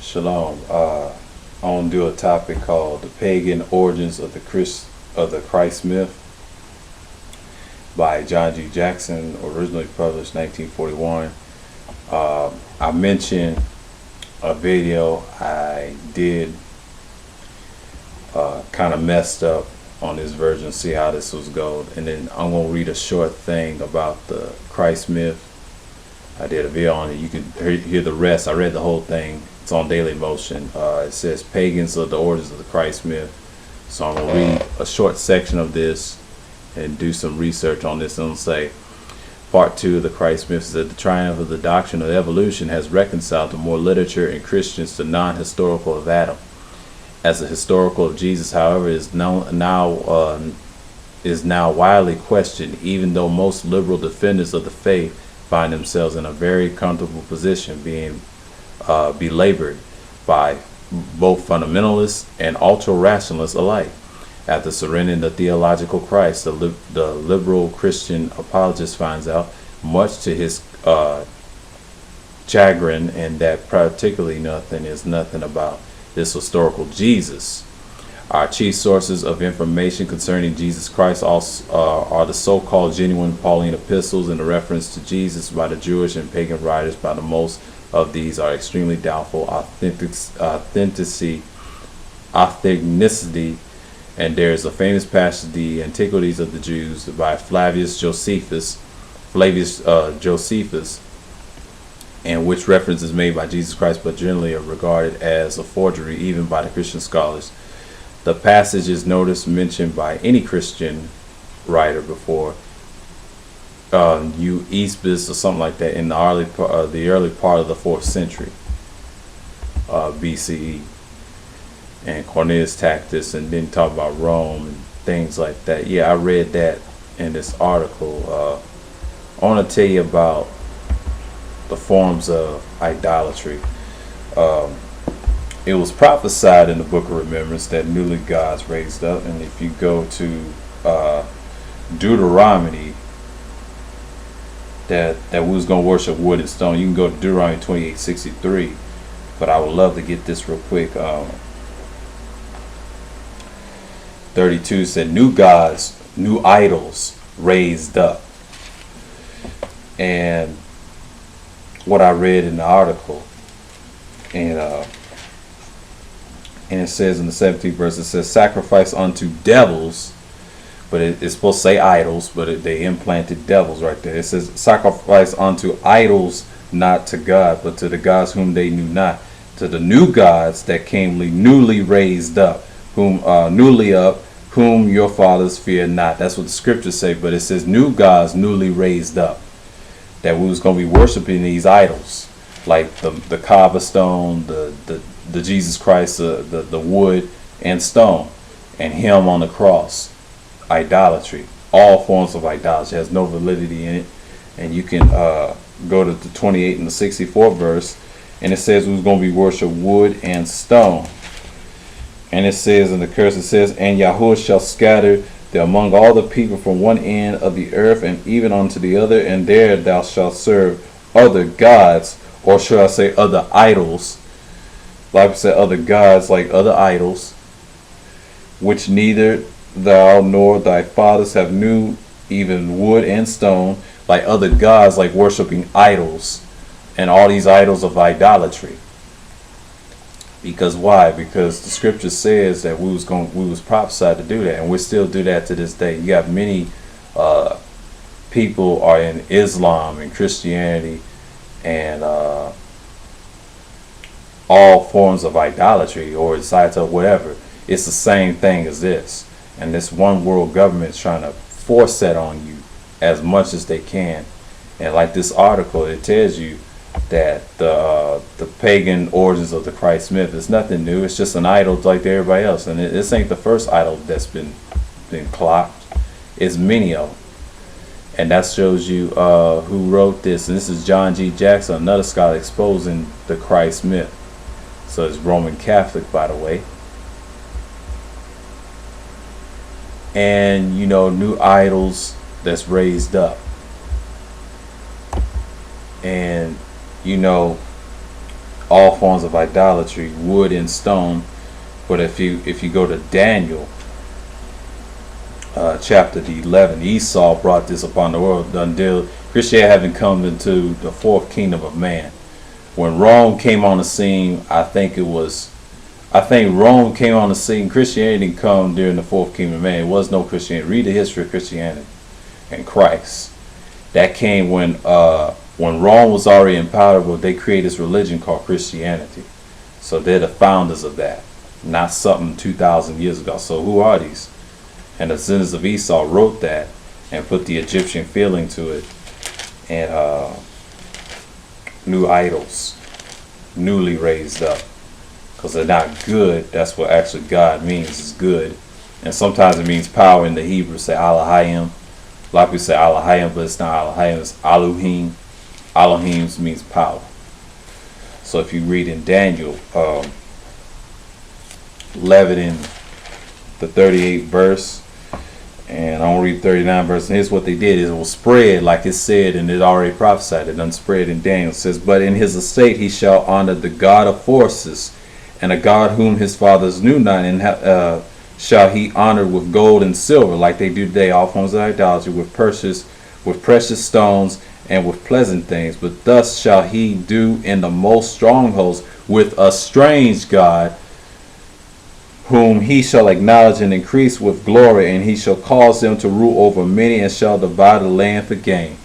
Shalom. I want to do a topic called "The Pagan Origins of the Christ Myth" by John G. Jackson, originally published 1941. I mentioned a video I did kind of messed up on this version, see how this was going, and then I'm going to read a short thing about the Christ myth. I did a video on it. You can hear the rest. I read the whole thing. It's on Daily Motion. It says Pagans of the Origins of the Christ Myth. So I'm going to read a short section of this and do some research on this. And I'll say part 2 of the Christ Myth is that the triumph of the doctrine of evolution has reconciled to more literature and Christians the non-historical of Adam. As the historical of Jesus, however, is now widely questioned, even though most liberal defenders of the faith find themselves in a very comfortable position, being belabored by both fundamentalists and ultra-rationalists alike. After surrendering the theological Christ, the liberal Christian apologist finds out, much to his chagrin, and that particularly nothing about this historical Jesus. Our chief sources of information concerning Jesus Christ also are the so-called genuine Pauline epistles, and the reference to Jesus by the Jewish and pagan writers. By the most of these are extremely doubtful authenticity, and there is a famous passage, the Antiquities of the Jews, by Flavius Josephus, and which reference is made by Jesus Christ, but generally are regarded as a forgery even by the Christian scholars. The passage is noticed mentioned by any Christian writer before Eusebius or something like that in the early part of the 4th century BCE, and Cornelius Tacitus, and then talk about Rome and things like that. Yeah, I read that in this article. I want to tell you about the forms of idolatry. It was prophesied in the Book of Remembrance that newly gods raised up, and if you go to Deuteronomy, that we was going to worship wood and stone. You can go to Deuteronomy 28:63, but I would love to get this real quick. 32 said, new gods, new idols raised up. And what I read in the article, and it says in the 17th verse, it says, sacrifice unto devils, but it's supposed to say idols, but they implanted devils right there. It says, sacrifice unto idols, not to God, but to the gods whom they knew not, to the new gods that came newly raised up, whom your fathers feared not. That's what the scriptures say, but it says new gods newly raised up, that we was going to be worshiping these idols, like the Kaaba stone, the Jesus Christ, the wood and stone, and him on the cross. Idolatry, all forms of idolatry, has no validity in it. And you can go to the 28 and the 64th verse, and it says we was going to be worship wood and stone. And it says in the curse, it says, and Yahuwah shall scatter thee among all the people from one end of the earth and even unto the other, and there thou shalt serve other gods, or should I say other idols, like I said, other gods, like other idols, which neither thou nor thy fathers have knew, even wood and stone, like other gods, like worshiping idols, and all these idols of idolatry. Because why? Because the scripture says that we was prophesied to do that, and we still do that to this day. You have many people are in Islam and Christianity and all forms of idolatry, or sites of whatever. It's the same thing as this, and this one world government is trying to force that on you as much as they can. And like this article, it tells you that the pagan origins of the Christ myth is nothing new. It's just an idol like everybody else, and this ain't the first idol that's been clocked. It's many of them, and that shows you who wrote this. And this is John G. Jackson, another scholar exposing the Christ myth. So it's Roman Catholic, by the way. And new idols that's raised up. And all forms of idolatry, wood and stone. But if you go to Daniel chapter 11, Esau brought this upon the world until Christianity having come into the fourth kingdom of man. When Rome came on the scene, I think Rome came on the scene. Christianity didn't come during the fourth kingdom of man. It was no Christianity. Read the history of Christianity and Christ. That came when Rome was already in power, but they created this religion called Christianity. So they're the founders of that, not something 2,000 years ago. So who are these? And the descendants of Esau wrote that and put the Egyptian feeling to it, and new idols, newly raised up, because they're not good. That's what actually God means, is good. And sometimes it means power. In the Hebrew, say Elohim. A lot of people say Elohim, but it's not Elohim, it's Elohim. Elohim means power. So if you read in Daniel 11 in the 38th verse, and I won't read 39 verse, and here's what they did. It will spread, like it said, and it already prophesied. It done spread in Daniel. It says, but in his estate he shall honor the God of forces, and a God whom his fathers knew not, and shall he honor with gold and silver, like they do today, all forms of idolatry, with precious stones, and with pleasant things. But thus shall he do in the most strongholds with a strange God, whom he shall acknowledge and increase with glory, and he shall cause them to rule over many, and shall divide the land for gain.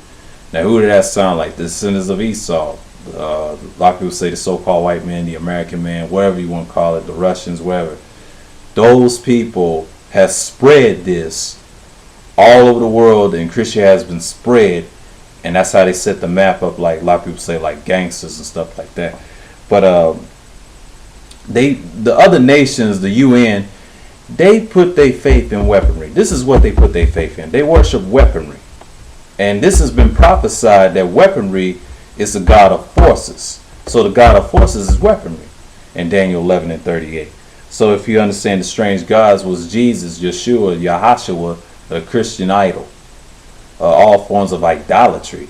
Now, who did that sound like? The descendants of Esau. A lot of people say the so-called white man, the American man, whatever you want to call it, the Russians, whatever. Those people have spread this all over the world, and Christianity has been spread, and that's how they set the map up, like a lot of people say, like gangsters and stuff like that. But the other nations, the UN, they put their faith in weaponry. This is what they put their faith in. They worship weaponry. And this has been prophesied that weaponry is the God of forces. So the God of forces is weaponry in Daniel 11 and 38. So if you understand the strange gods was Jesus, Yeshua, Yahashua, the Christian idol, all forms of idolatry.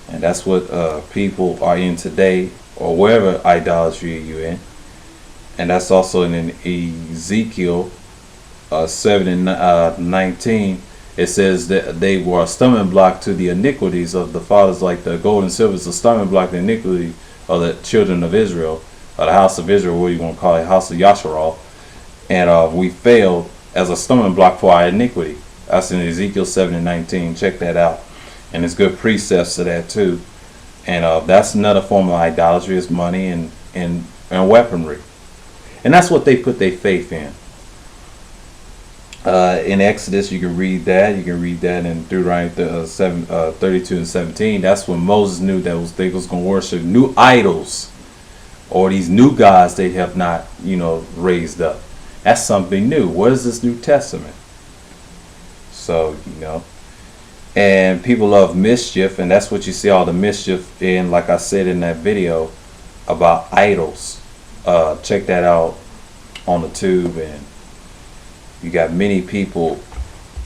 And that's what people are in today, or wherever idolatry you're in. And that's also in Ezekiel 7 and 19. It says that they were a stumbling block to the iniquities of the fathers, like the gold and silver is a stumbling block to the iniquity of the children of Israel, or the house of Israel, what you want to call it, house of Yasharal. And we failed as a stumbling block for our iniquity. That's in Ezekiel 7 and 19. Check that out. And there's good precepts to that too. And that's another form of idolatry, is money and weaponry. And that's what they put their faith in. In Exodus, you can read that. You can read that in Deuteronomy 32 and 17. That's when Moses knew that they was going to worship new idols, or these new gods they have not, raised up. That's something new. What is this New Testament? So, and people love mischief, and that's what you see all the mischief in, like I said in that video about idols. Check that out on the tube, and you got many people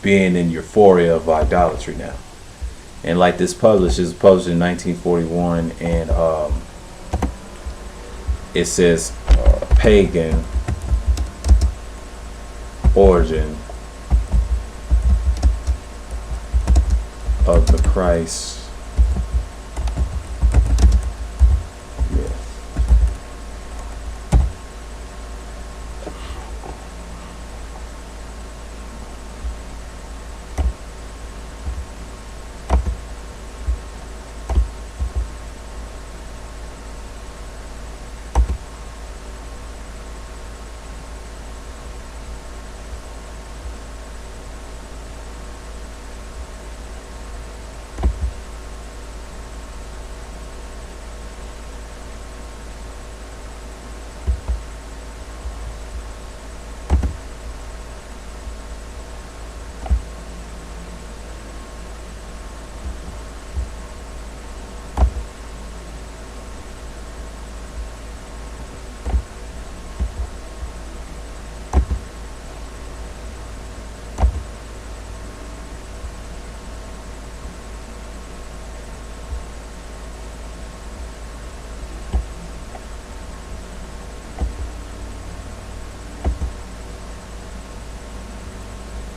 being in euphoria of idolatry now. And like this published in 1941, and it says pagan origin of the Christ.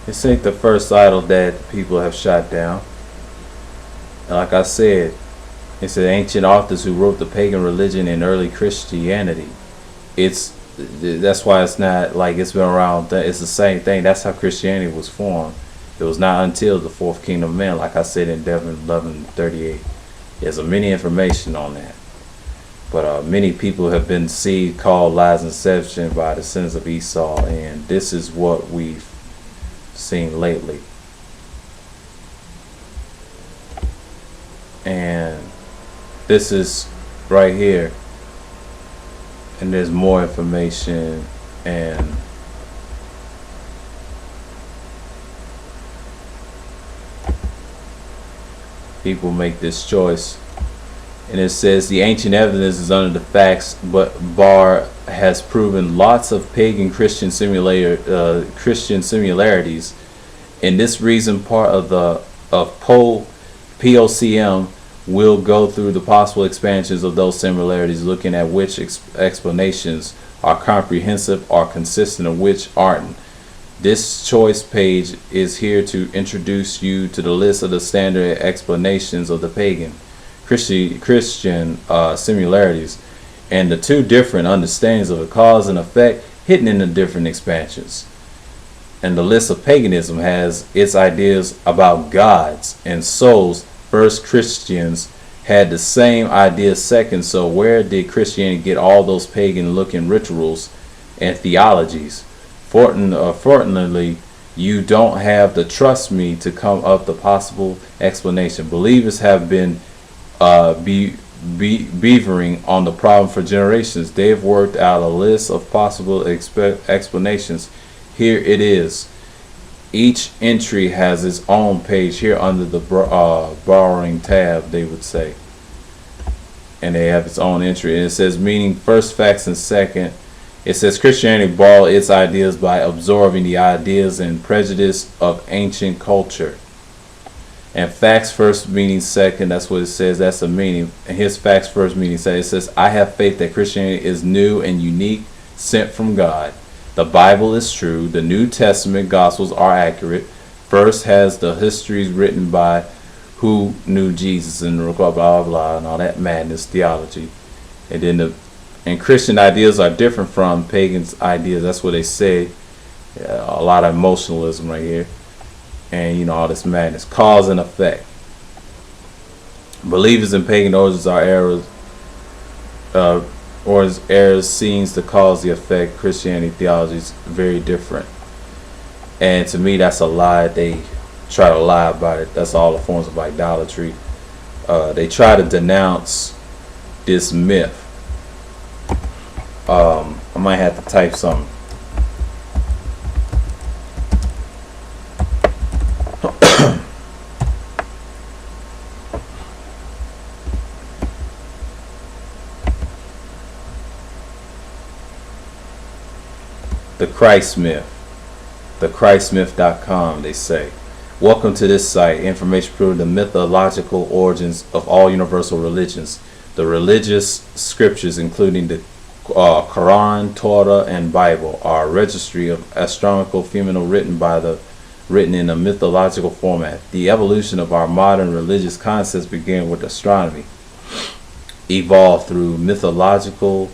This ain't the first idol that people have shot down. And like I said, it's the ancient authors who wrote the pagan religion and early Christianity. It's that's why it's not like it's been around. It's the same thing. That's how Christianity was formed. It was not until the fourth kingdom of man, like I said in Devin 11:38. There's many information on that. But many people have been deceived, called lies and deception by the sins of Esau, and this is what we've seen lately. And this is right here, and there's more information, and people make this choice. And it says the ancient evidence is under the facts, but Barr has proven lots of pagan Christian similarities. And this reason part of the POCM will go through the possible expansions of those similarities, looking at which explanations are comprehensive or consistent and which aren't. This choice page is here to introduce you to the list of the standard explanations of the pagan Christian similarities and the two different understandings of the cause and effect hidden in the different expansions. And the list of paganism has its ideas about gods and souls. First Christians had the same idea second, so where did Christianity get all those pagan looking rituals and theologies? Fortunately, you don't have to trust me to come up the possible explanation. Believers have been beavering on the problem for generations. They've worked out a list of possible explanations. Here it is. Each entry has its own page here under the borrowing tab, they would say. And they have its own entry. And it says meaning first, facts, and second. It says Christianity borrowed its ideas by absorbing the ideas and prejudice of ancient culture. And facts first meaning second, that's what it says, that's the meaning. And here's facts first meaning second. It says, I have faith that Christianity is new and unique, sent from God. The Bible is true. The New Testament Gospels are accurate. First has the histories written by who knew Jesus and blah, blah, blah, and all that madness theology. And then Christian ideas are different from pagans' ideas. That's what they say. Yeah, a lot of emotionalism right here. And all this madness, cause and effect. Believers in pagan origins are errors seems to cause the effect. Christianity theology is very different, and to me that's a lie. They try to lie about it. That's all the forms of idolatry. They try to denounce this myth. I might have to type something. The Christ Myth. TheChristMyth.com, they say. Welcome to this site. Information proving the mythological origins of all universal religions. The religious scriptures, including the Quran, Torah, and Bible, are a registry of astronomical phenomena written in a mythological format. The evolution of our modern religious concepts began with astronomy, evolved through mythology,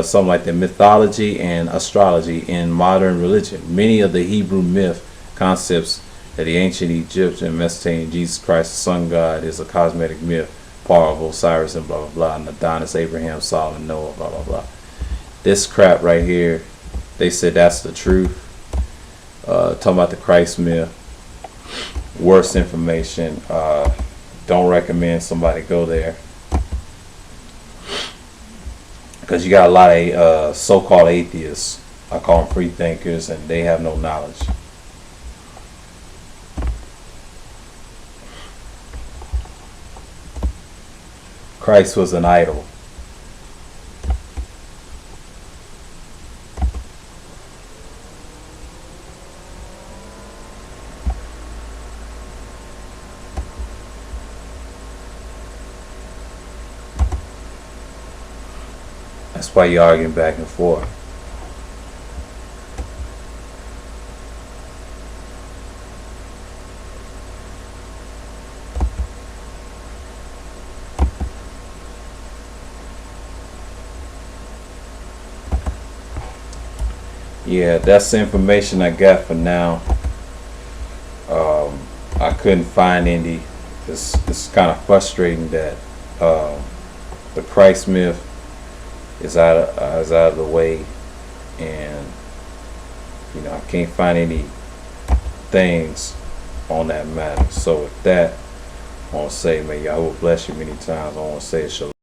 something like that, mythology and astrology in modern religion. Many of the Hebrew myth concepts that the ancient Egyptian Mesopotamian Jesus Christ, the sun god, is a cosmetic myth, part of Osiris and blah blah blah, and Adonis, Abraham, Solomon, Noah, blah blah blah. This crap right here, they said that's the truth. Talking about the Christ myth, worst information. Don't recommend somebody go there. Because you got a lot of so-called atheists, I call them free thinkers, and they have no knowledge. Christ was an idol. That's why you're arguing back and forth. yeah, that's the information I got for now. I couldn't find any. It's kind of frustrating that the Christ myth is out of the way, and I can't find any things on that matter. So with that, I want to say, may Yahweh bless you many times. I want to say, shalom.